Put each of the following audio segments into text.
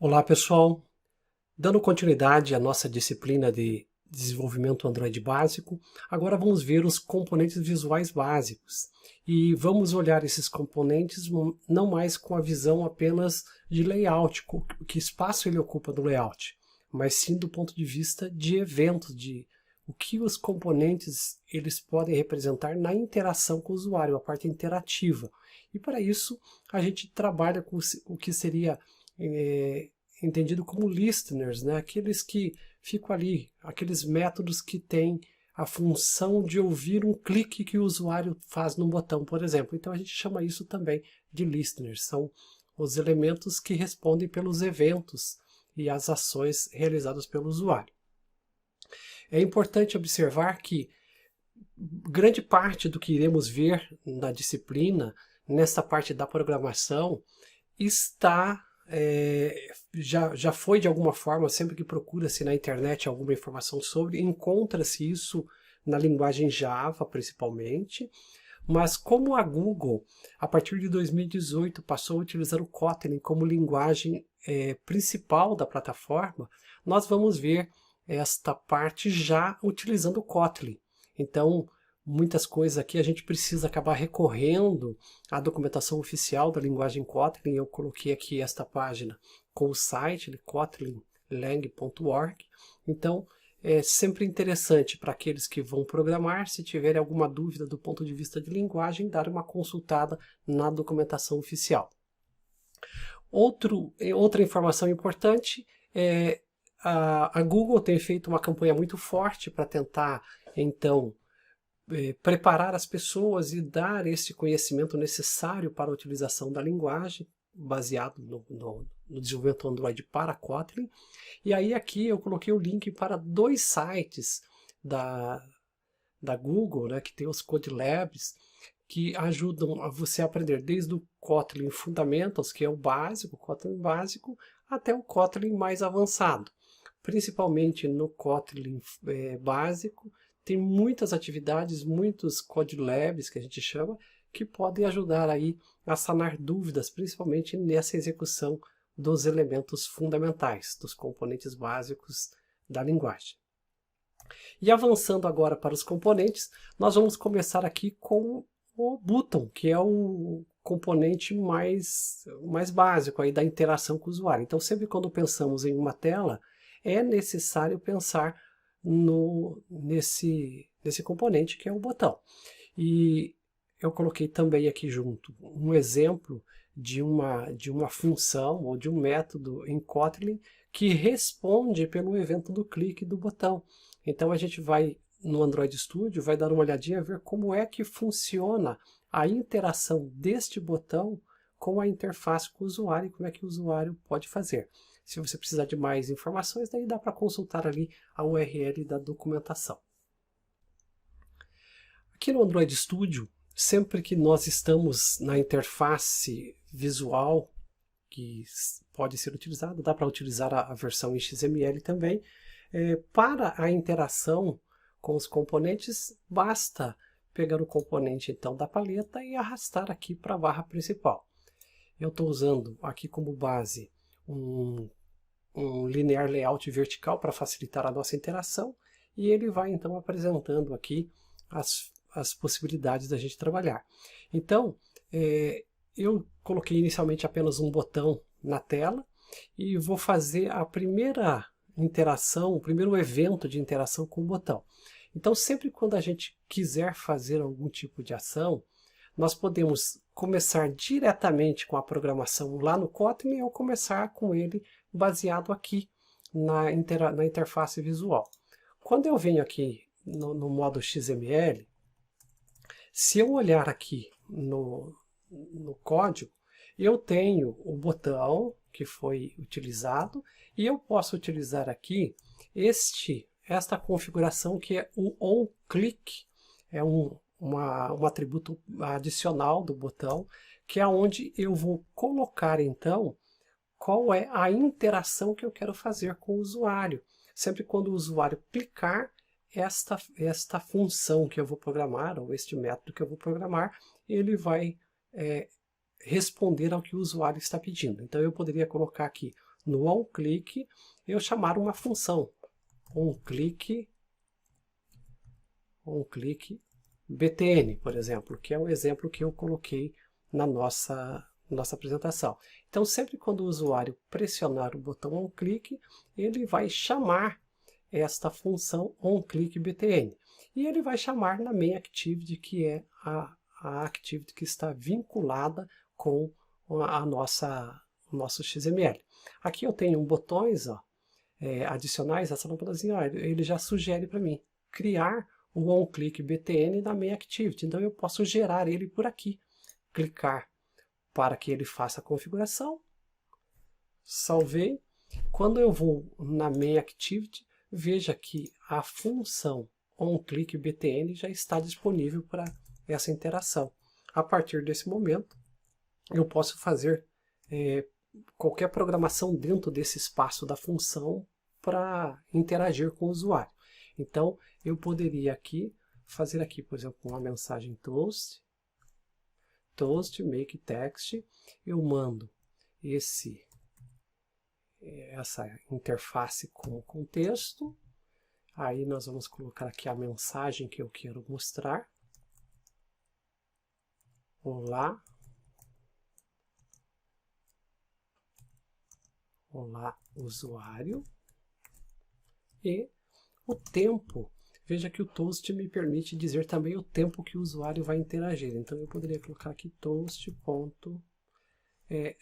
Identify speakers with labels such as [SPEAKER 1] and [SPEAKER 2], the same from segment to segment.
[SPEAKER 1] Olá pessoal, dando continuidade à nossa disciplina de desenvolvimento Android básico, agora vamos ver os componentes visuais básicos e vamos olhar esses componentes não mais com a visão apenas de layout, que espaço ele ocupa no layout, mas sim do ponto de vista de eventos, de o que os componentes eles podem representar na interação com o usuário, a parte interativa. E para isso a gente trabalha com o que seria entendido como listeners, né? Aqueles que ficam ali, aqueles métodos que têm a função de ouvir um clique que o usuário faz no botão, por exemplo. Então a gente chama isso também de listeners, são os elementos que respondem pelos eventos e as ações realizadas pelo usuário. É importante observar que grande parte do que iremos ver na disciplina, nessa parte da programação, está já foi de alguma forma, sempre que procura-se na internet alguma informação sobre, encontra-se isso na linguagem Java principalmente, mas como a Google, a partir de 2018, passou a utilizar o Kotlin como linguagem principal da plataforma, nós vamos ver esta parte já utilizando o Kotlin. Então, muitas coisas aqui a gente precisa acabar recorrendo à documentação oficial da linguagem Kotlin. Eu coloquei aqui esta página com o site kotlinlang.org. Então, é sempre interessante para aqueles que vão programar, se tiverem alguma dúvida do ponto de vista de linguagem, dar uma consultada na documentação oficial. Outra informação importante é a Google tem feito uma campanha muito forte para tentar, então, preparar as pessoas e dar esse conhecimento necessário para a utilização da linguagem, baseado no desenvolvimento Android para Kotlin. E aí aqui eu coloquei o link para dois sites da Google, né, que tem os Code Labs, que ajudam a você aprender desde o Kotlin Fundamentals, que é o básico, Kotlin básico, até o Kotlin mais avançado. Principalmente no Kotlin básico, tem muitas atividades, muitos Code Labs, que a gente chama, que podem ajudar aí a sanar dúvidas, principalmente nessa execução dos elementos fundamentais, dos componentes básicos da linguagem. E avançando agora para os componentes, nós vamos começar aqui com o button, que é o componente mais básico aí da interação com o usuário. Então, sempre quando pensamos em uma tela, é necessário pensar nesse componente que é o botão. E eu coloquei também aqui junto um exemplo de uma função ou de um método em Kotlin que responde pelo evento do clique do botão. Então a gente vai no Android Studio, vai dar uma olhadinha, ver como é que funciona a interação deste botão com a interface com o usuário e como é que o usuário pode fazer. Se você precisar de mais informações, daí dá para consultar ali a URL da documentação. Aqui no Android Studio, sempre que nós estamos na interface visual que pode ser utilizada, dá para utilizar a versão em XML também. Para a interação com os componentes, basta pegar o componente então da paleta e arrastar aqui para a barra principal. Eu estou usando aqui como base um linear layout vertical para facilitar a nossa interação, e ele vai então apresentando aqui as possibilidades da gente trabalhar. Então, eu coloquei inicialmente apenas um botão na tela e vou fazer a primeira interação, o primeiro evento de interação com o botão. Então, sempre quando a gente quiser fazer algum tipo de ação, nós podemos começar diretamente com a programação lá no Kotlin ou começar com ele baseado aqui na interface visual. Quando eu venho aqui no modo XML, se eu olhar aqui no código, eu tenho o botão que foi utilizado e eu posso utilizar aqui esta configuração que é o onClick, é um atributo adicional do botão, que é onde eu vou colocar então qual é a interação que eu quero fazer com o usuário. Sempre quando o usuário clicar, esta função que eu vou programar, ou este método que eu vou programar, ele vai responder ao que o usuário está pedindo. Então eu poderia colocar aqui no onClick, eu chamar uma função, onClick btn, por exemplo, que é o exemplo que eu coloquei na nossa apresentação. Então, sempre quando o usuário pressionar o botão onClick, ele vai chamar esta função onClickBTN. E ele vai chamar na main activity, que é a activity que está vinculada com o nosso XML. Aqui eu tenho botões adicionais, essa lâmpadazinha, ele já sugere para mim criar o onClickBTN na main activity. Então eu posso gerar ele por aqui, clicar para que ele faça a configuração, salvei. Quando eu vou na main activity, veja que a função onClickBTN já está disponível para essa interação. A partir desse momento, eu posso fazer qualquer programação dentro desse espaço da função para interagir com o usuário. Então, eu poderia aqui fazer aqui, por exemplo, uma mensagem toast make text, eu mando essa interface com contexto, aí nós vamos colocar aqui a mensagem que eu quero mostrar. Olá, usuário, e o tempo. Veja que o toast me permite dizer também o tempo que o usuário vai interagir. Então eu poderia colocar aqui toast.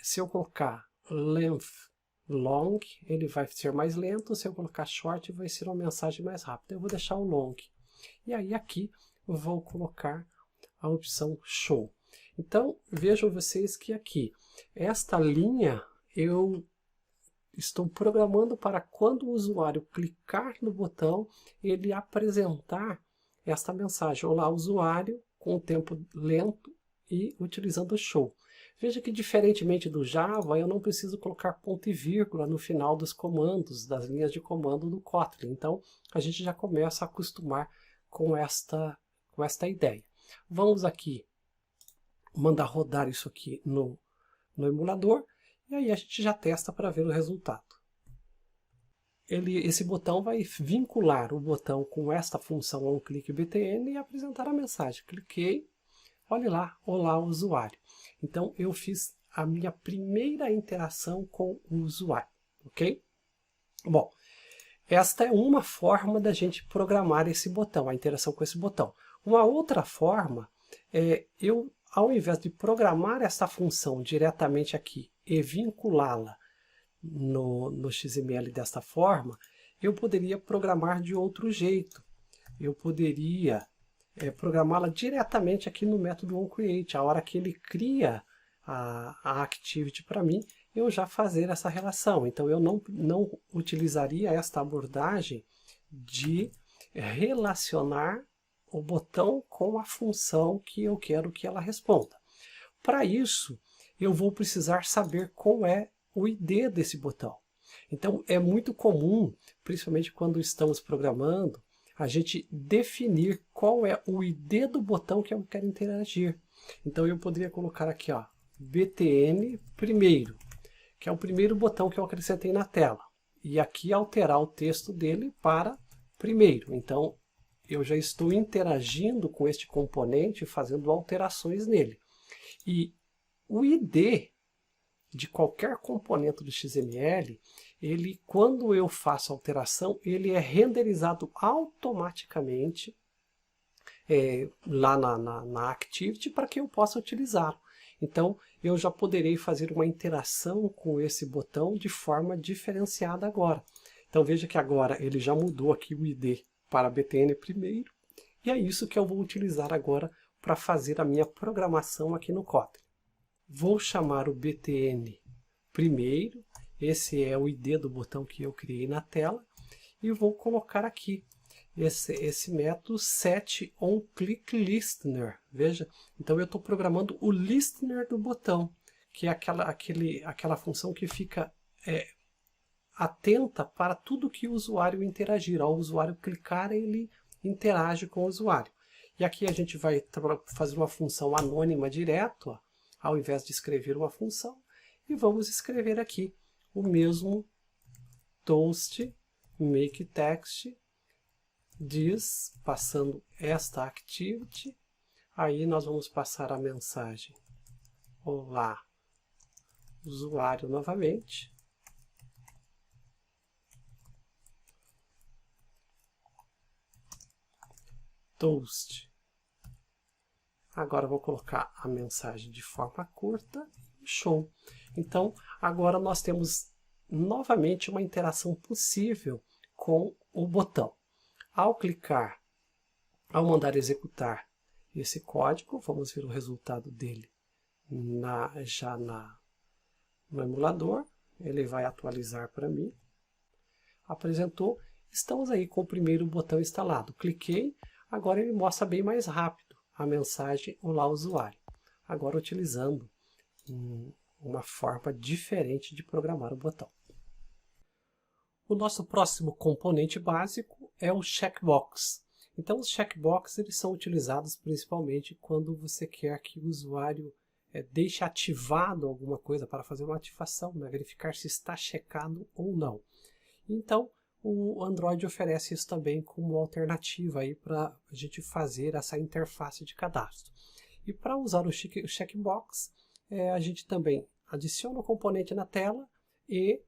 [SPEAKER 1] Se eu colocar length long, ele vai ser mais lento. Se eu colocar short, vai ser uma mensagem mais rápida. Eu vou deixar o long. E aí aqui eu vou colocar a opção show. Então vejam vocês que aqui, esta linha eu estou programando para quando o usuário clicar no botão, ele apresentar esta mensagem. Olá, usuário, com o tempo lento e utilizando o show. Veja que, diferentemente do Java, eu não preciso colocar ponto e vírgula no final dos comandos, das linhas de comando do Kotlin. Então, a gente já começa a acostumar com esta ideia. Vamos aqui mandar rodar isso aqui no emulador. E aí a gente já testa para ver o resultado. Esse botão vai vincular o botão com esta função onClickBTN e apresentar a mensagem. Cliquei, olhe lá, olá usuário. Então eu fiz a minha primeira interação com o usuário, ok? Bom, esta é uma forma da gente programar esse botão, a interação com esse botão. Uma outra forma é ao invés de programar esta função diretamente aqui e vinculá-la no XML desta forma, eu poderia programar de outro jeito. Eu poderia programá-la diretamente aqui no método onCreate. A hora que ele cria a activity para mim, eu já fazer essa relação. Então eu não utilizaria esta abordagem de relacionar o botão com a função que eu quero que ela responda. Para isso, eu vou precisar saber qual é o ID desse botão. Então, é muito comum, principalmente quando estamos programando, a gente definir qual é o ID do botão que eu quero interagir. Então, eu poderia colocar aqui, ó, btn primeiro, que é o primeiro botão que eu acrescentei na tela. E aqui alterar o texto dele para primeiro. Então, eu já estou interagindo com este componente, fazendo alterações nele. E o ID de qualquer componente do XML, quando eu faço alteração, ele é renderizado automaticamente lá na Activity para que eu possa utilizá-lo. Então, eu já poderei fazer uma interação com esse botão de forma diferenciada agora. Então, veja que agora ele já mudou aqui o ID para btn primeiro, e é isso que eu vou utilizar agora para fazer a minha programação aqui no Kotlin. Vou chamar o btn primeiro, esse é o ID do botão que eu criei na tela, e vou colocar aqui esse método setOnClickListener. Veja, então eu estou programando o listener do botão, que é aquela função que fica atenta para tudo que o usuário interagir. Ao usuário clicar, ele interage com o usuário. E aqui a gente vai fazer uma função anônima direto, ó, ao invés de escrever uma função, e vamos escrever aqui o mesmo toast make text this, passando esta activity. Aí nós vamos passar a mensagem olá, usuário novamente. Toast. Agora eu vou colocar a mensagem de forma curta. Show. Então, agora nós temos novamente uma interação possível com o botão. Ao clicar, ao mandar executar esse código, vamos ver o resultado dele já no emulador. Ele vai atualizar para mim. Apresentou. Estamos aí com o primeiro botão instalado. Cliquei, agora ele mostra bem mais rápido a mensagem olá usuário. Agora utilizando uma forma diferente de programar o botão. O nosso próximo componente básico é o checkbox. Então os checkbox eles são utilizados principalmente quando você quer que o usuário deixe ativado alguma coisa para fazer uma ativação, né? Verificar se está checado ou não. Então o Android oferece isso também como alternativa para a gente fazer essa interface de cadastro. E para usar o checkbox, a gente também adiciona o componente na tela e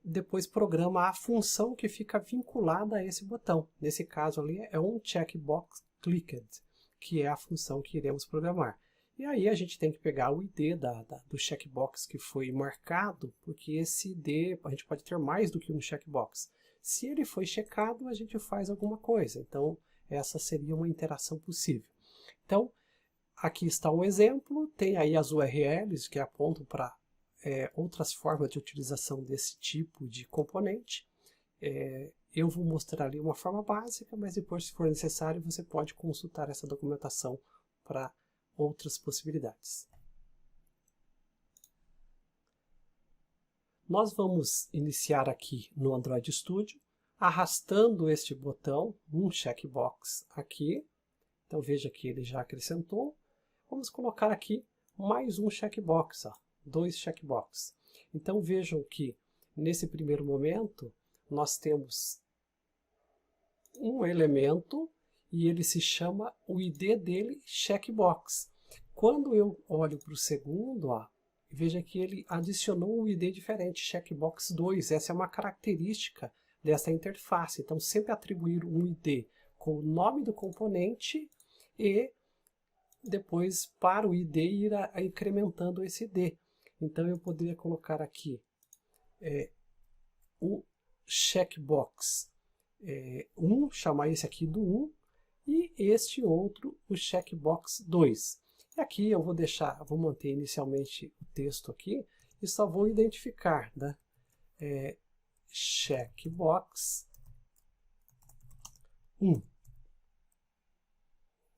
[SPEAKER 1] depois programa a função que fica vinculada a esse botão. Nesse caso ali é um checkbox clicked, que é a função que iremos programar. E aí a gente tem que pegar o ID do checkbox que foi marcado, porque esse ID a gente pode ter mais do que um checkbox. Se ele foi checado, a gente faz alguma coisa. Então essa seria uma interação possível. Então aqui está um exemplo, tem aí as URLs que apontam para outras formas de utilização desse tipo de componente. Eu vou mostrar ali uma forma básica, mas depois, se for necessário, você pode consultar essa documentação para outras possibilidades. Nós vamos iniciar aqui no Android Studio, arrastando este botão, um checkbox aqui. Então veja que ele já acrescentou. Vamos colocar aqui mais um checkbox, ó, 2 checkbox. Então vejam que nesse primeiro momento nós temos um elemento e ele se chama, o ID dele, checkbox. Quando eu olho para o segundo, ó, veja que ele adicionou um ID diferente, checkbox 2. Essa é uma característica dessa interface. Então sempre atribuir um ID com o nome do componente e depois para o ID ir incrementando esse ID. Então eu poderia colocar aqui o checkbox 1, chamar esse aqui do 1, e este outro o checkbox 2. E aqui eu vou manter inicialmente o texto aqui e só vou identificar, né? Checkbox 1.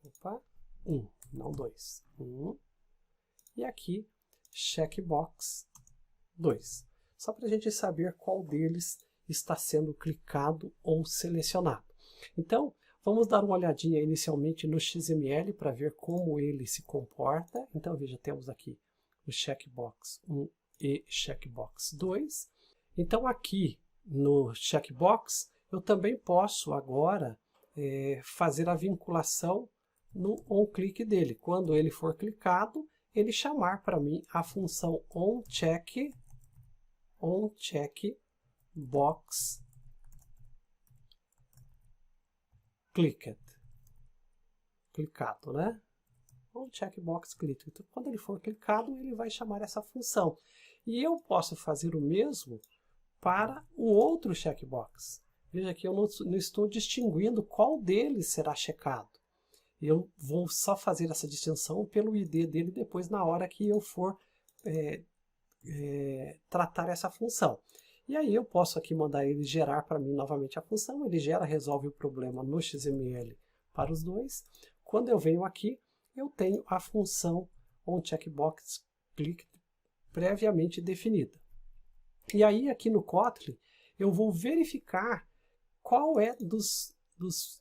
[SPEAKER 1] Opa, 1, não 2. 1. E aqui checkbox 2. Só para a gente saber qual deles está sendo clicado ou selecionado. Então, vamos dar uma olhadinha inicialmente no XML para ver como ele se comporta. Então, veja, temos aqui o checkbox 1 e checkbox 2. Então, aqui no checkbox, eu também posso agora fazer a vinculação no onClick dele. Quando ele for clicado, ele chamar para mim a função onCheckBox clicked. Clicado, né? OnCheckBox clicked. Então, quando ele for clicado, ele vai chamar essa função. E eu posso fazer o mesmo para o outro checkbox. Veja que eu não estou distinguindo qual deles será checado. Eu vou só fazer essa distinção pelo ID dele depois na hora que eu for tratar essa função. E aí eu posso aqui mandar ele gerar para mim novamente a função. Ele gera, resolve o problema no XML para os dois. Quando eu venho aqui, eu tenho a função onCheckBox clicked previamente definida. E aí aqui no Kotlin, eu vou verificar qual é dos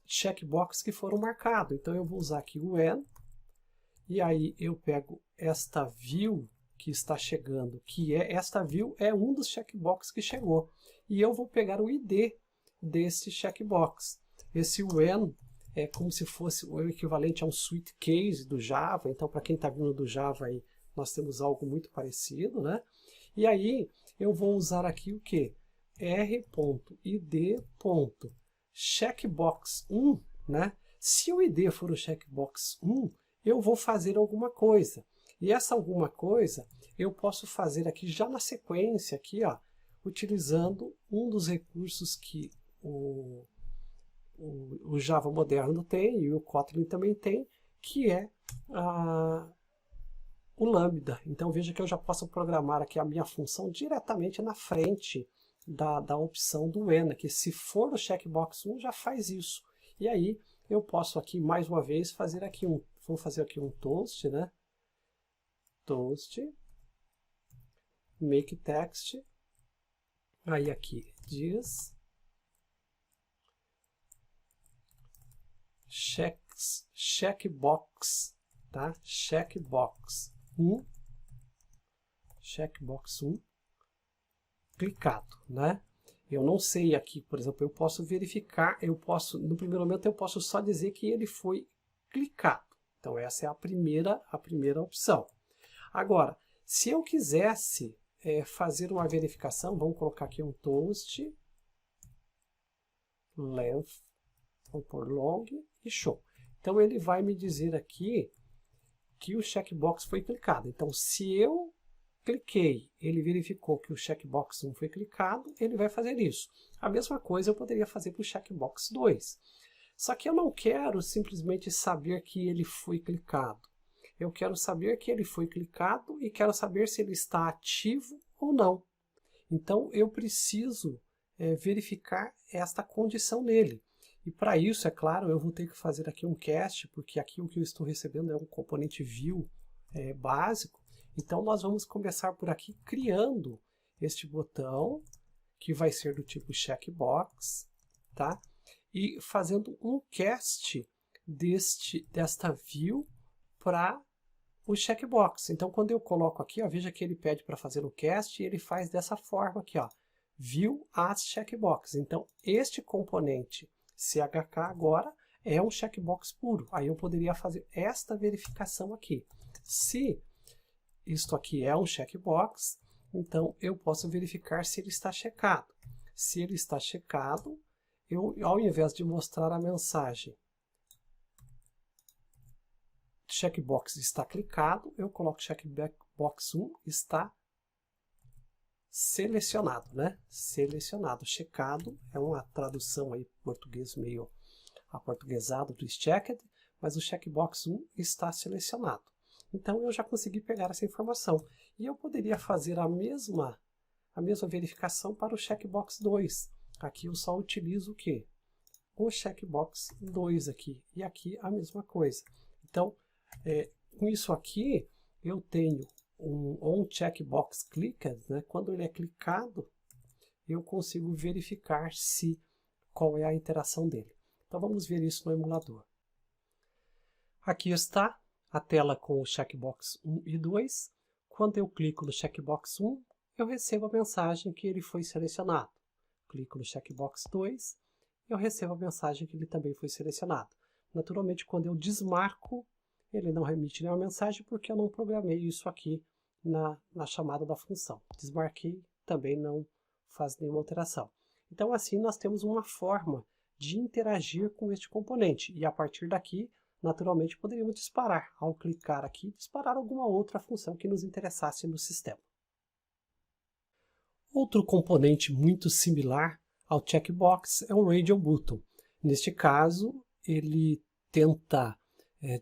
[SPEAKER 1] checkbox que foram marcados. Então eu vou usar aqui o when, e aí eu pego esta view que está chegando, que é esta view, é um dos checkbox que chegou. E eu vou pegar o ID desse checkbox. Esse when é como se fosse o equivalente a um sweet case do Java. Então, para quem está vindo do Java, aí, nós temos algo muito parecido, né? E aí, eu vou usar aqui o quê? r.id.checkbox1, né? Se o ID for o checkbox 1, eu vou fazer alguma coisa. E essa alguma coisa eu posso fazer aqui já na sequência, aqui, ó, utilizando um dos recursos que o Java moderno tem e o Kotlin também tem, que é o lambda. Então veja que eu já posso programar aqui a minha função diretamente na frente da opção do when, que se for o checkbox 1 já faz isso. E aí eu posso aqui mais uma vez fazer aqui vou fazer aqui um toast, né? Toast, make text, aí aqui diz checkbox, tá? Checkbox 1, checkbox 1, clicado, né? Eu não sei aqui, por exemplo, eu posso verificar, no primeiro momento eu posso só dizer que ele foi clicado. Então essa é a primeira opção. Agora, se eu quisesse fazer uma verificação, vamos colocar aqui um toast, length, vamos pôr long e show. Então ele vai me dizer aqui que o checkbox foi clicado. Então se eu cliquei, ele verificou que o checkbox 1 foi clicado, ele vai fazer isso. A mesma coisa eu poderia fazer para o checkbox 2. Só que eu não quero simplesmente saber que ele foi clicado. Eu quero saber que ele foi clicado e quero saber se ele está ativo ou não. Então eu preciso verificar esta condição nele. E para isso, é claro, eu vou ter que fazer aqui um cast, porque aqui o que eu estou recebendo é um componente view básico. Então nós vamos começar por aqui criando este botão, que vai ser do tipo checkbox, tá? E fazendo um cast desta view para o checkbox. Então quando eu coloco aqui, ó, veja que ele pede para fazer o cast e ele faz dessa forma aqui, ó, view as checkbox. Então este componente CHK agora é um checkbox puro. Aí eu poderia fazer esta verificação aqui. Se isto aqui é um checkbox, então eu posso verificar se ele está checado. Se ele está checado, eu, ao invés de mostrar a mensagem checkbox está clicado, eu coloco checkbox 1 está selecionado, né? Selecionado. Checado é uma tradução aí português meio aportuguesado do checked, mas o checkbox 1 está selecionado. Então eu já consegui pegar essa informação. E eu poderia fazer a mesma verificação para o checkbox 2. Aqui eu só utilizo o quê? O checkbox 2 aqui. E aqui a mesma coisa. Então, com isso aqui, eu tenho um onCheckbox clicked, né? Quando ele é clicado, eu consigo verificar qual é a interação dele. Então vamos ver isso no emulador. Aqui está a tela com o checkbox 1 e 2. Quando eu clico no checkbox 1, eu recebo a mensagem que ele foi selecionado. Clico no checkbox 2, eu recebo a mensagem que ele também foi selecionado. Naturalmente, quando eu desmarco, ele não remite nenhuma mensagem porque eu não programei isso aqui na chamada da função. Desmarquei, também não faz nenhuma alteração. Então assim nós temos uma forma de interagir com este componente. E a partir daqui, naturalmente, poderíamos disparar. Ao clicar aqui, disparar alguma outra função que nos interessasse no sistema. Outro componente muito similar ao checkbox é o Radio Button. Neste caso, ele tenta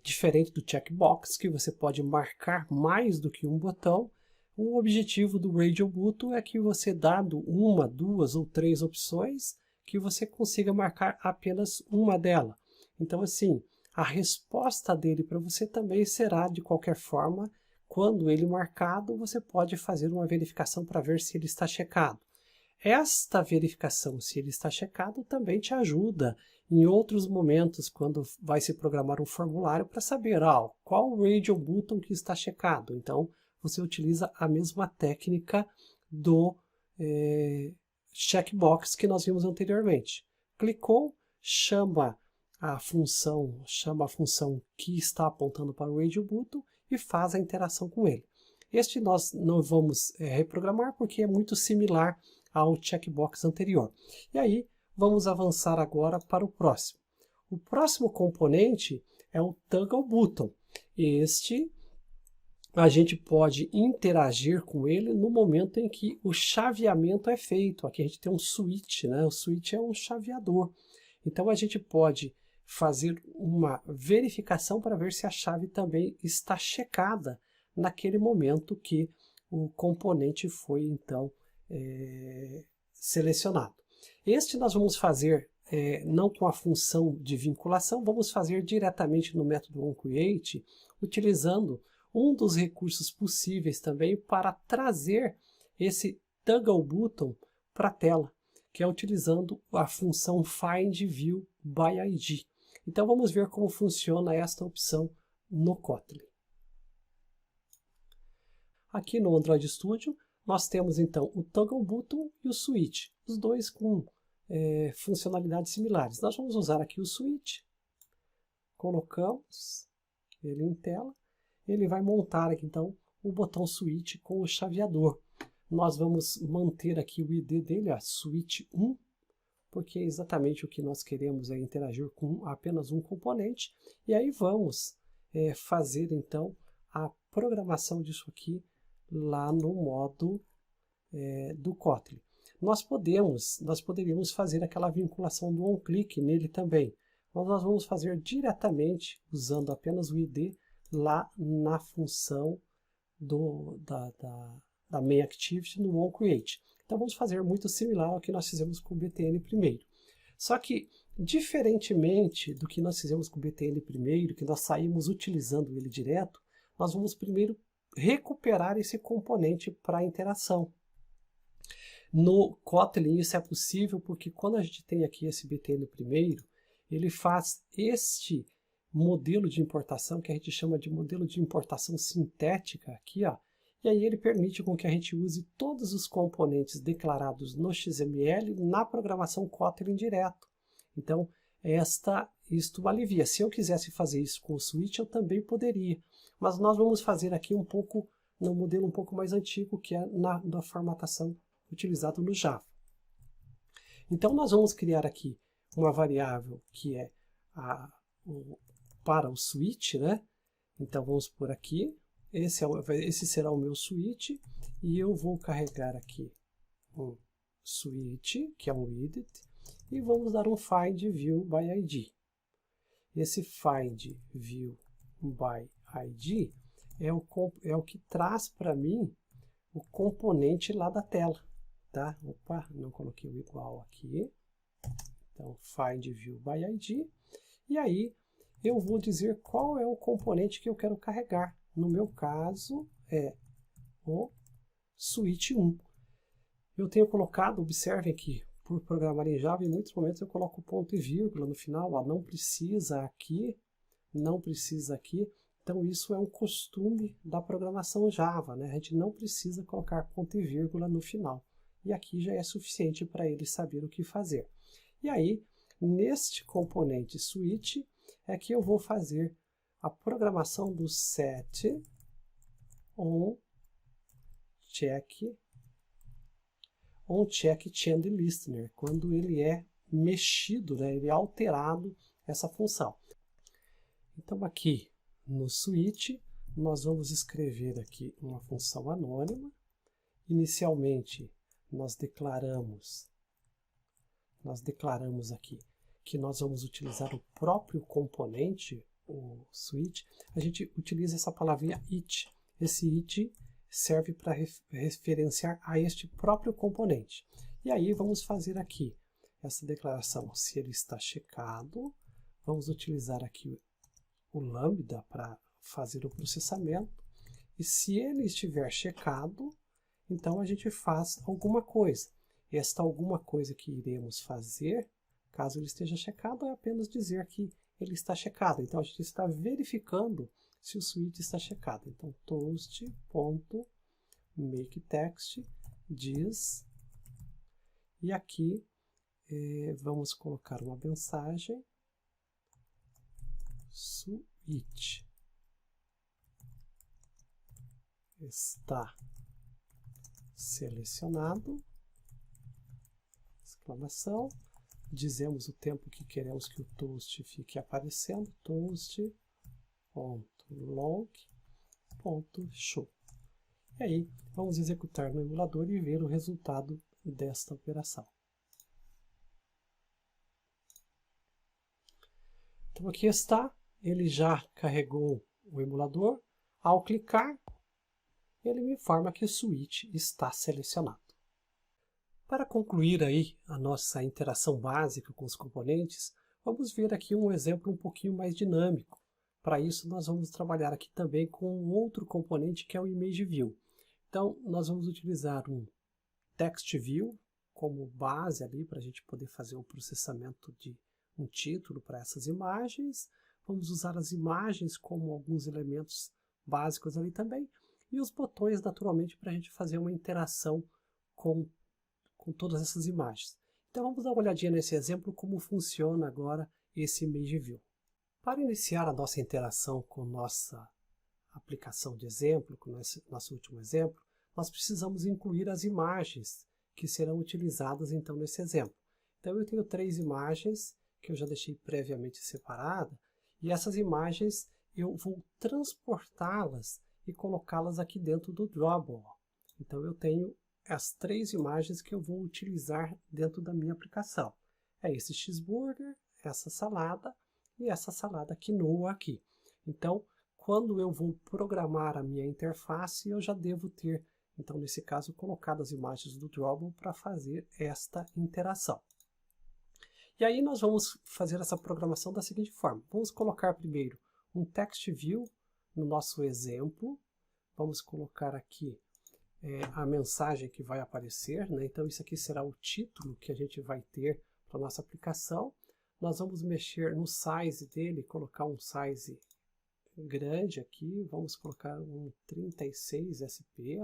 [SPEAKER 1] diferente do checkbox, que você pode marcar mais do que um botão. O objetivo do Radio Button é que você, dado uma, duas ou três opções, que você consiga marcar apenas uma delas. Então, assim, a resposta dele para você também será, de qualquer forma, quando ele marcado, você pode fazer uma verificação para ver se ele está checado. Esta verificação, se ele está checado, também te ajuda em outros momentos, quando vai se programar um formulário, para saber qual o Radio Button que está checado. Então, você utiliza a mesma técnica do checkbox que nós vimos anteriormente. Clicou, chama a função que está apontando para o Radio Button e faz a interação com ele. Este nós não vamos reprogramar porque é muito similar ao checkbox anterior. E aí, vamos avançar agora para o próximo. O próximo componente é o Toggle Button. Este, a gente pode interagir com ele no momento em que o chaveamento é feito. Aqui a gente tem um switch, né? O switch é um chaveador. Então, a gente pode fazer uma verificação para ver se a chave também está checada naquele momento que o componente foi, então, selecionado. Este nós vamos fazer não com a função de vinculação, vamos fazer diretamente no método onCreate, utilizando um dos recursos possíveis também para trazer esse Toggle Button para a tela, que é utilizando a função FindViewById. Então vamos ver como funciona esta opção no Kotlin. Aqui no Android Studio, nós temos então o Toggle Button e o Switch, os dois com funcionalidades similares. Nós vamos usar aqui o Switch, colocamos ele em tela, ele vai montar aqui então o botão Switch com o chaveador. Nós vamos manter aqui o ID dele, a Switch 1, porque é exatamente o que nós queremos é interagir com apenas um componente, e aí vamos fazer então a programação disso aqui lá no modo do Kotlin. Nós poderíamos fazer aquela vinculação do onClick nele também, mas nós vamos fazer diretamente usando apenas o ID lá na função da main activity no onCreate. Então vamos fazer muito similar ao que nós fizemos com o btn primeiro. Só que, diferentemente do que nós fizemos com o btn primeiro, que nós saímos utilizando ele direto, nós vamos primeiro recuperar esse componente para a interação. No Kotlin isso é possível porque quando a gente tem aqui esse btn primeiro, ele faz este modelo de importação que a gente chama de modelo de importação sintética aqui, ó, e aí ele permite com que a gente use todos os componentes declarados no XML na programação Kotlin direto. Então, isto alivia. Se eu quisesse fazer isso com o Switch, eu também poderia. Mas nós vamos fazer aqui um pouco, no modelo um pouco mais antigo, que é na formatação utilizada no Java. Então, nós vamos criar aqui uma variável que é para o Switch, né? Então, vamos por aqui. Esse será o meu switch e eu vou carregar aqui um switch, que é um widget, e vamos dar um FindViewById. Esse FindViewById é o que traz para mim o componente lá da tela. Tá? Opa, não coloquei o igual aqui. Então, FindViewById. E aí, eu vou dizer qual é o componente que eu quero carregar. No meu caso, é o Switch 1. Eu tenho colocado, observem que por programar em Java, em muitos momentos eu coloco ponto e vírgula no final. Ó, não precisa aqui, não precisa aqui. Então isso é um costume da programação Java, né? A gente não precisa colocar ponto e vírgula no final. E aqui já é suficiente para ele saber o que fazer. E aí, neste componente Switch, é que eu vou fazer a programação do set onCheck change listener, quando ele é mexido, né, ele é alterado essa função. Então aqui no switch nós vamos escrever aqui uma função anônima. Inicialmente nós declaramos aqui que nós vamos utilizar o próprio componente, o switch. A gente utiliza essa palavrinha it. Esse it serve para referenciar a este próprio componente. E aí vamos fazer aqui essa declaração, se ele está checado. Vamos utilizar aqui o lambda para fazer o processamento. E se ele estiver checado, então a gente faz alguma coisa. Esta alguma coisa que iremos fazer, caso ele esteja checado, é apenas dizer que ele está checado. Então a gente está verificando se o switch está checado. Então, toast.makeText diz, e aqui vamos colocar uma mensagem, switch está selecionado, exclamação, dizemos o tempo que queremos que o toast fique aparecendo, toast.log.show. E aí, vamos executar no emulador e ver o resultado desta operação. Então aqui está, ele já carregou o emulador. Ao clicar, ele me informa que o switch está selecionado. Para concluir aí a nossa interação básica com os componentes, vamos ver aqui um exemplo um pouquinho mais dinâmico. Para isso, nós vamos trabalhar aqui também com um outro componente que é o ImageView. Então, nós vamos utilizar um TextView como base ali para a gente poder fazer o processamento de um título para essas imagens. Vamos usar as imagens como alguns elementos básicos ali também. E os botões, naturalmente, para a gente fazer uma interação com todas essas imagens. Então vamos dar uma olhadinha nesse exemplo, como funciona agora esse ImageView. Para iniciar a nossa interação com nossa aplicação de exemplo, com nosso último exemplo, nós precisamos incluir as imagens que serão utilizadas então nesse exemplo. Então eu tenho 3 imagens que eu já deixei previamente separadas, e essas imagens eu vou transportá-las e colocá-las aqui dentro do Drawable. Então eu tenho as 3 imagens que eu vou utilizar dentro da minha aplicação. É esse cheeseburger, essa salada e essa salada quinoa aqui. Então, quando eu vou programar a minha interface, eu já devo ter, então nesse caso, colocado as imagens do Drawable para fazer esta interação. E aí nós vamos fazer essa programação da seguinte forma. Vamos colocar primeiro um TextView no nosso exemplo. Vamos colocar aqui a mensagem que vai aparecer, né? Então isso aqui será o título que a gente vai ter para a nossa aplicação. Nós vamos mexer no size dele, colocar um size grande aqui, vamos colocar um 36 SP,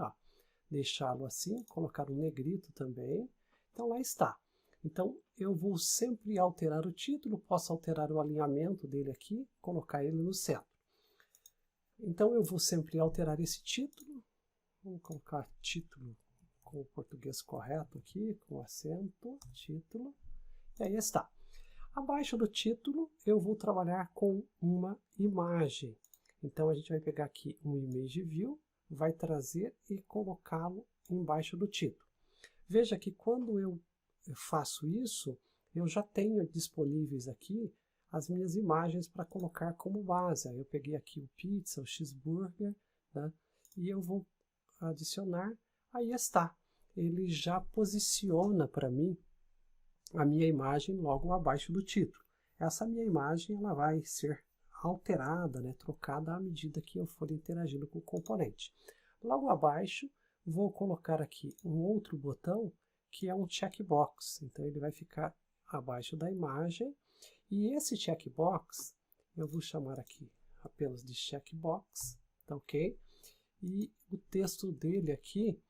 [SPEAKER 1] deixá-lo assim, colocar um negrito também. Então lá está. Então eu vou sempre alterar o título, posso alterar o alinhamento dele aqui, colocar ele no centro. Então eu vou sempre alterar esse título. Vamos colocar título com o português correto aqui, com acento, título, e aí está. Abaixo do título eu vou trabalhar com uma imagem. Então a gente vai pegar aqui um ImageView, vai trazer e colocá-lo embaixo do título. Veja que quando eu faço isso, eu já tenho disponíveis aqui as minhas imagens para colocar como base. Eu peguei aqui o pizza, o cheeseburger, né, e eu vou adicionar, aí está. Ele já posiciona para mim a minha imagem logo abaixo do título. Essa minha imagem ela vai ser alterada, né, trocada à medida que eu for interagindo com o componente. Logo abaixo, vou colocar aqui um outro botão que é um checkbox. Então ele vai ficar abaixo da imagem. E esse checkbox, eu vou chamar aqui apenas de checkbox, tá ok? E o texto dele aqui,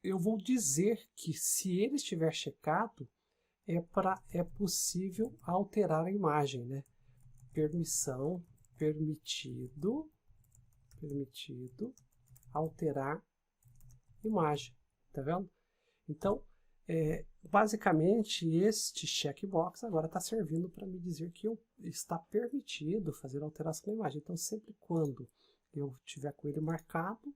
[SPEAKER 1] eu vou dizer que se ele estiver checado, é possível alterar a imagem, né? Permissão, permitido alterar imagem, tá vendo? Então, basicamente, este checkbox agora está servindo para me dizer que está permitido fazer alteração da imagem. Então, sempre quando eu tiver com ele marcado,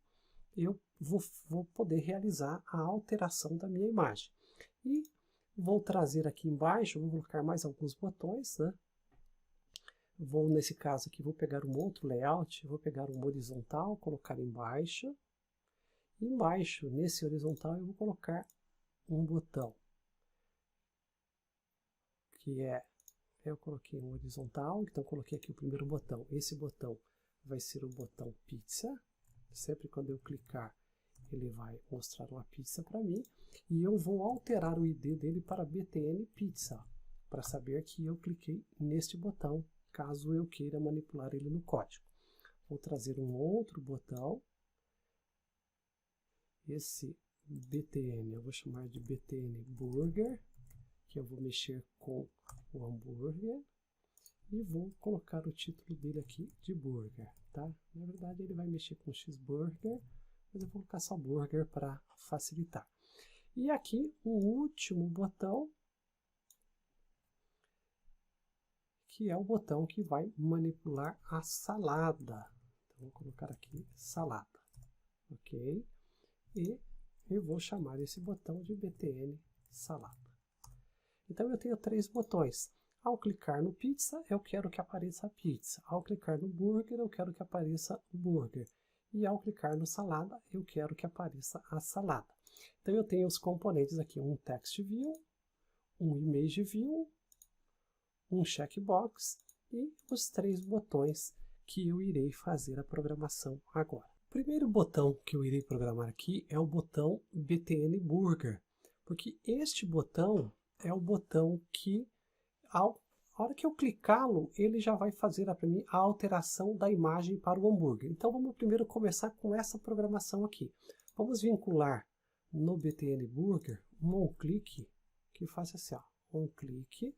[SPEAKER 1] eu vou poder realizar a alteração da minha imagem. E vou trazer aqui embaixo, vou colocar mais alguns botões, né? Nesse caso aqui, vou pegar um outro layout, vou pegar um horizontal, colocar embaixo. E embaixo, nesse horizontal, eu vou colocar um botão, que eu coloquei um horizontal, então coloquei aqui o primeiro botão. Esse botão vai ser o botão pizza. Sempre quando eu clicar, ele vai mostrar uma pizza para mim. E eu vou alterar o ID dele para BTN Pizza. para saber que eu cliquei neste botão, caso eu queira manipular ele no código. Vou trazer um outro botão. Esse BTN, eu vou chamar de BTN Burger, que eu vou mexer com o hambúrguer. E vou colocar o título dele aqui de burger, tá? Na verdade ele vai mexer com cheeseburger, mas eu vou colocar só burger para facilitar. E aqui o último botão, que é o botão que vai manipular a salada. Então vou colocar aqui salada, ok? E eu vou chamar esse botão de BTN salada. Então eu tenho 3 botões. Ao clicar no pizza, eu quero que apareça a pizza. Ao clicar no burger, eu quero que apareça o burger. E ao clicar no salada, eu quero que apareça a salada. Então eu tenho os componentes aqui, um text view, um image view, um checkbox e os 3 botões que eu irei fazer a programação agora. O primeiro botão que eu irei programar aqui é o botão BTN Burger, porque este botão é o botão que a hora que eu clicá-lo, ele já vai fazer para mim a alteração da imagem para o hambúrguer. Então vamos primeiro começar com essa programação aqui. Vamos vincular no BTN Burger um onClick que faça assim, ó, onClick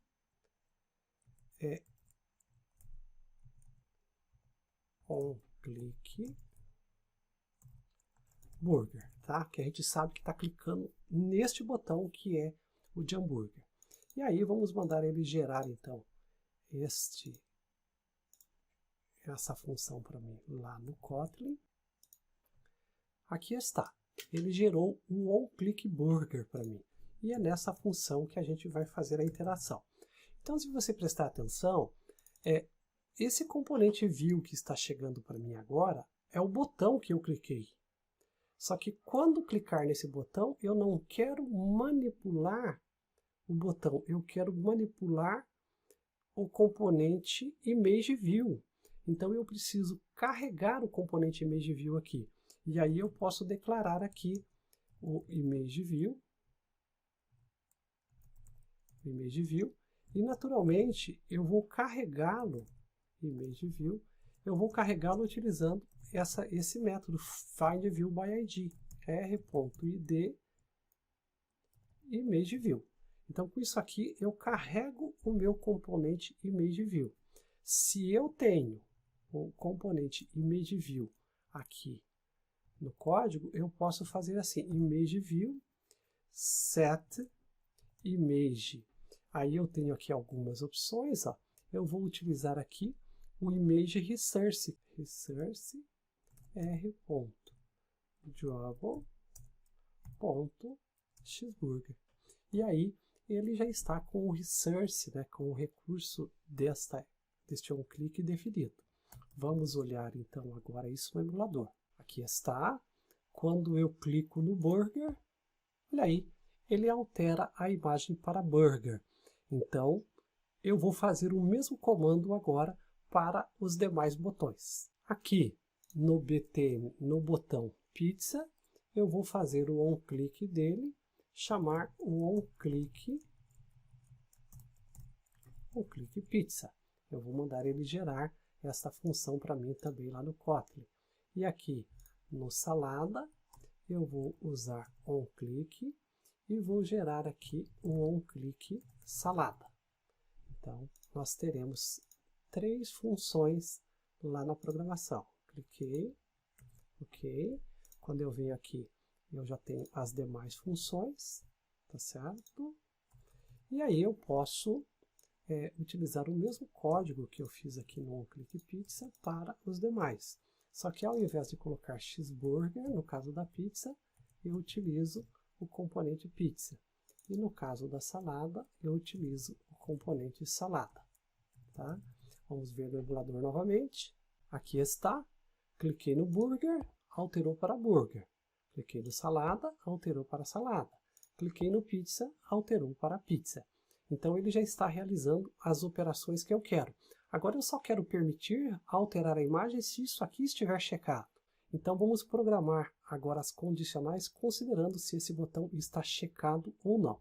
[SPEAKER 1] onClick Burger, tá? Que a gente sabe que está clicando neste botão que é o de hambúrguer. E aí vamos mandar ele gerar então essa função para mim lá no Kotlin. Aqui está. Ele gerou um onClickBurger para mim. E é nessa função que a gente vai fazer a interação. Então, se você prestar atenção, esse componente view que está chegando para mim agora é o botão que eu cliquei. Só que quando clicar nesse botão, eu não quero manipular o botão, eu quero manipular o componente ImageView. Então eu preciso carregar o componente ImageView aqui. E aí eu posso declarar aqui o ImageView, e naturalmente eu vou carregá-lo, ImageView, eu vou carregá-lo utilizando esse método findViewById, r.id ImageView. Então, com isso aqui, eu carrego o meu componente ImageView. Se eu tenho o componente ImageView aqui no código, eu posso fazer assim, ImageView set image. Aí eu tenho aqui algumas opções, ó. Eu vou utilizar aqui o image resource, r.java.cheeseburger. E aí ele já está com o resource, né, com o recurso deste onClick definido. Vamos olhar então agora isso no emulador. Aqui está. Quando eu clico no burger, olha aí, ele altera a imagem para burger. Então, eu vou fazer o mesmo comando agora para os demais botões. Aqui no BTN, no botão pizza, eu vou fazer o onClick dele, chamar o onClick pizza. Eu vou mandar ele gerar essa função para mim também lá no Kotlin. E aqui no salada, eu vou usar onClick e vou gerar aqui um onClick salada. Então, nós teremos 3 funções lá na programação. Cliquei, ok. Quando eu venho aqui, eu já tenho as demais funções, tá certo? E aí eu posso utilizar o mesmo código que eu fiz aqui no onClick Pizza para os demais. Só que ao invés de colocar cheeseburger, no caso da pizza, eu utilizo o componente pizza. E no caso da salada, eu utilizo o componente salada. Tá? Vamos ver no emulador novamente. Aqui está. Cliquei no burger, alterou para burger. Cliquei no salada, alterou para salada. Cliquei no pizza, alterou para pizza. Então ele já está realizando as operações que eu quero. Agora eu só quero permitir alterar a imagem se isso aqui estiver checado. Então vamos programar agora as condicionais considerando se esse botão está checado ou não.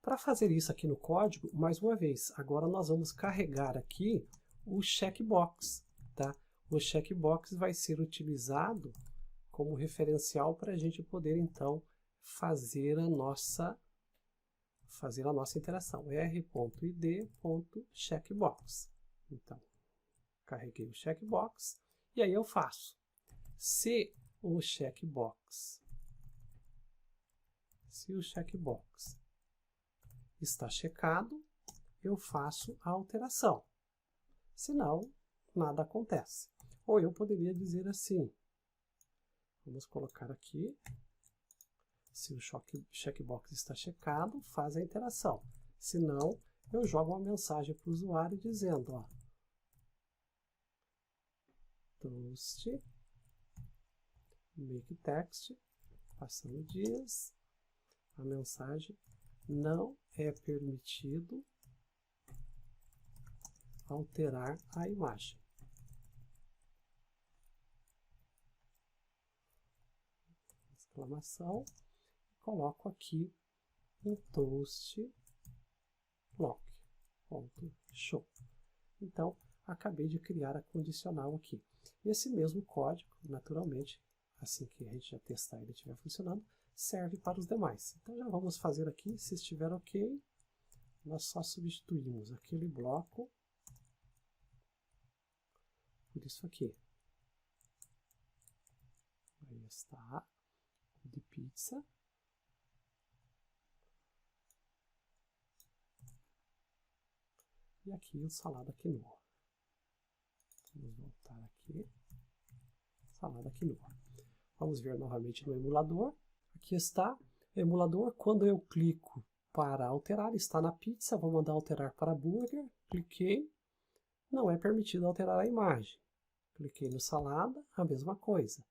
[SPEAKER 1] Para fazer isso aqui no código, mais uma vez, agora nós vamos carregar aqui o checkbox, tá? O checkbox vai ser utilizado como referencial para a gente poder, então, fazer a nossa interação. r.id.checkbox. Então, carreguei o checkbox e aí eu faço. Se o checkbox está checado, eu faço a alteração. Senão, nada acontece. Ou eu poderia dizer assim, vamos colocar aqui, se o checkbox está checado, faz a interação. Se não, eu jogo uma mensagem para o usuário dizendo, ó, toast, make text, passando dias, a mensagem não é permitido alterar a imagem. Exclamação. Coloco aqui um toast block.show. Então, acabei de criar a condicional aqui. Esse mesmo código, naturalmente, assim que a gente já testar ele estiver funcionando, serve para os demais. Então já vamos fazer aqui, se estiver ok, nós só substituímos aquele bloco por isso aqui. Aí está o de pizza. E aqui o salada quinoa. Vamos voltar aqui. Salada quinoa. Vamos ver novamente no emulador. Aqui está o emulador. Quando eu clico para alterar, está na pizza. Vou mandar alterar para burger. Cliquei. Não é permitido alterar a imagem. Cliquei no salada, a mesma coisa.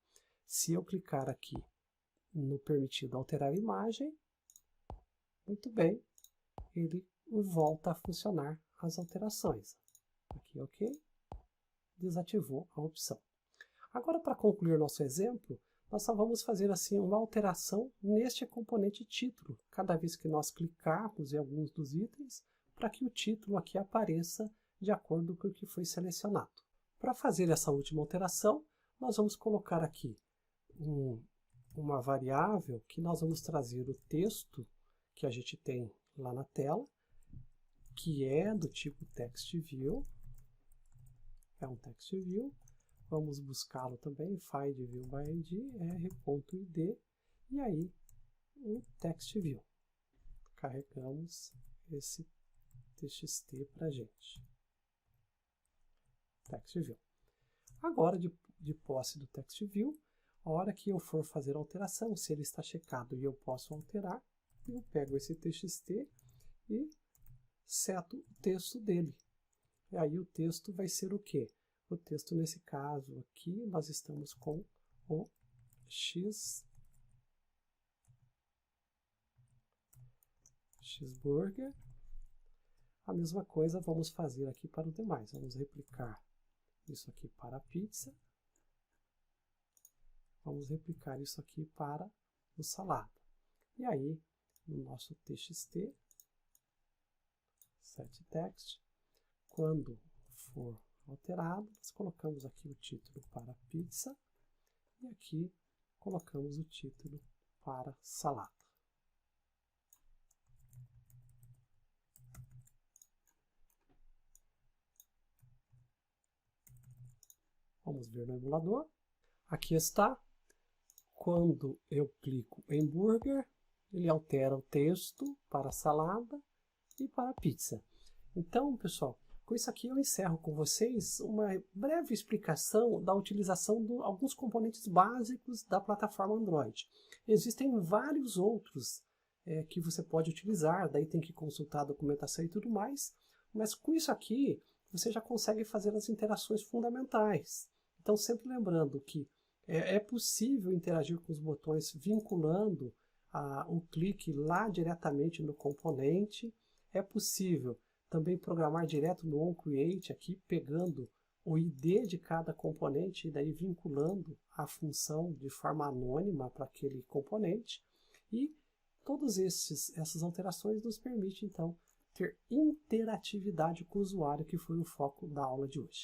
[SPEAKER 1] Se eu clicar aqui no permitido alterar a imagem, muito bem, ele volta a funcionar as alterações. Aqui, ok. Desativou a opção. Agora, para concluir nosso exemplo, nós só vamos fazer assim uma alteração neste componente título, cada vez que nós clicarmos em alguns dos itens, para que o título aqui apareça de acordo com o que foi selecionado. Para fazer essa última alteração, nós vamos colocar aqui uma variável que nós vamos trazer o texto que a gente tem lá na tela, que é do tipo TextView, é um TextView. Vamos buscá-lo também, findViewById, r.id, e aí o TextView. Carregamos esse txt para a gente. TextView. Agora, de posse do TextView, a hora que eu for fazer a alteração, se ele está checado e eu posso alterar, eu pego esse txt e seto o texto dele. E aí o texto vai ser o quê? O texto, nesse caso aqui, nós estamos com o cheeseburger. A mesma coisa vamos fazer aqui para os demais. Vamos replicar isso aqui para a pizza. Vamos replicar isso aqui para o salada. E aí, no nosso txt, setText, quando for alterado, nós colocamos aqui o título para pizza e aqui colocamos o título para salada. Vamos ver no emulador. Aqui está. Quando eu clico em burger, ele altera o texto para salada e para pizza. Então, pessoal, com isso aqui eu encerro com vocês uma breve explicação da utilização de alguns componentes básicos da plataforma Android. Existem vários outros que você pode utilizar, daí tem que consultar a documentação e tudo mais, mas com isso aqui você já consegue fazer as interações fundamentais. Então, sempre lembrando que é possível interagir com os botões vinculando o clique lá diretamente no componente. É possível também programar direto no onCreate, aqui pegando o ID de cada componente e daí vinculando a função de forma anônima para aquele componente. E Todas essas alterações nos permitem, então, ter interatividade com o usuário, que foi o foco da aula de hoje.